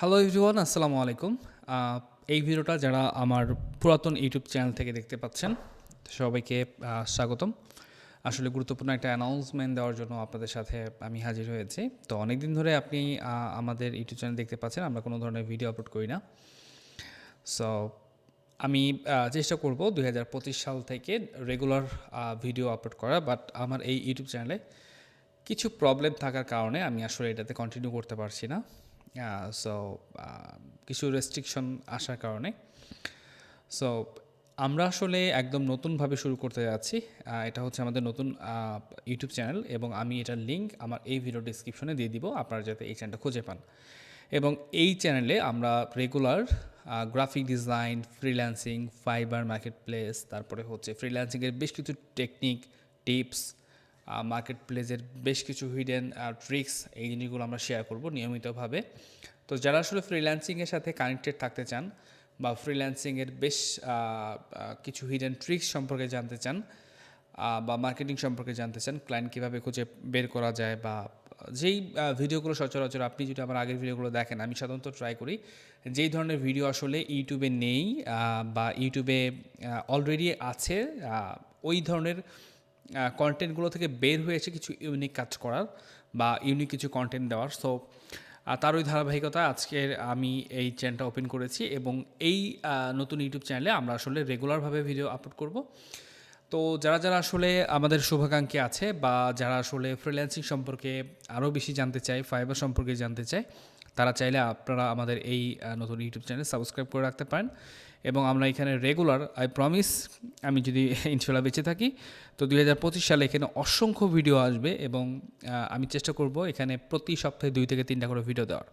Hello everyone, আসসালামু আলাইকুম। এই ভিডিওটা যারা আমার পুরাতন ইউটিউব চ্যানেল থেকে দেখতে পাচ্ছেন সবাইকে স্বাগতম। আসলে গুরুত্বপূর্ণ একটা অ্যানাউন্সমেন্ট দেওয়ার জন্য আপনাদের সাথে আমি হাজির হয়েছি। তো অনেক দিন ধরে আপনি আমাদের ইউটিউব চ্যানেল দেখতে পাচ্ছেন, আমরা কোনো ধরনের ভিডিও আপলোড করি না। সো আমি চেষ্টা করব 2025 সাল থেকে রেগুলার ভিডিও আপলোড করা, বাট আমার এই ইউটিউব চ্যানেলে কিছু প্রবলেম থাকার কারণে আমি আসলে এটাতে কন্টিনিউ করতে পারছি না। সো কিছু রেস্ট্রিকশন আসার কারণে সো আমরা আসলে একদম নতুনভাবে শুরু করতে যাচ্ছি। এটা হচ্ছে আমাদের নতুন ইউটিউব চ্যানেল এবং আমি এটার লিঙ্ক আমার এই ভিডিও ডিসক্রিপশনে দিয়ে দিব, আপনারা যাতে এই চ্যানেলটা খুঁজে পান। এবং এই চ্যানেলে আমরা regular graphic design, freelancing, fibre market place, তারপরে হচ্ছে ফ্রিল্যান্সিংয়ের বেশ কিছু টেকনিক, টিপস, মার্কেট প্লেসের বেশ কিছু হিডেন ট্রিক্স, এই জিনিসগুলো আমরা শেয়ার করব নিয়মিতভাবে। তো যারা আসলে ফ্রিল্যান্সিংয়ের সাথে কানেক্টেড থাকতে চান বা ফ্রিল্যান্সিংয়ের বেশ কিছু হিডেন ট্রিক্স সম্পর্কে জানতে চান বা মার্কেটিং সম্পর্কে জানতে চান, ক্লায়েন্ট কীভাবে খুঁজে বের করা যায়, বা যেই ভিডিওগুলো সচরাচর আপনি যদি আমার আগের ভিডিওগুলো দেখেন, আমি সাধারণত ট্রাই করি যেই ধরনের ভিডিও আসলে ইউটিউবে নেই বা ইউটিউবে অলরেডি আছে, ওই ধরনের কন্টেন্টগুলো থেকে বের হয়েছে কিছু ইউনিক কাজ করার বা ইউনিক কিছু কন্টেন্ট দেওয়ার। সো তার ওই ধারাবাহিকতা আজকের আমি এই চ্যানেলটা ওপেন করেছি এবং এই নতুন ইউটিউব চ্যানেলে আমরা আসলে রেগুলারভাবে ভিডিও আপলোড করব। তো যারা আসলে আমাদের শুভাকাঙ্ক্ষী আছে বা যারা আসলে ফ্রিল্যান্সিং সম্পর্কে আরও বেশি জানতে চায়, ফাইবার সম্পর্কে জানতে চায়, তারা চাইলে আপনারা আমাদের এই নতুন ইউটিউব চ্যানেল সাবস্ক্রাইব করে রাখতে পারেন। এবং আমরা এখানে রেগুলার, আই প্রমিস, আমি যদি ইনশাল্লাহ বেঁচে থাকি, তো 2025 সালে এখানে অসংখ্য ভিডিও আসবে এবং আমি চেষ্টা করব এখানে প্রতি সপ্তাহে 2 থেকে 3টা করে ভিডিও দেওয়ার।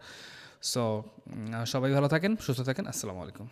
সো সবাই ভালো থাকেন, সুস্থ থাকেন, আসসালামু আলাইকুম।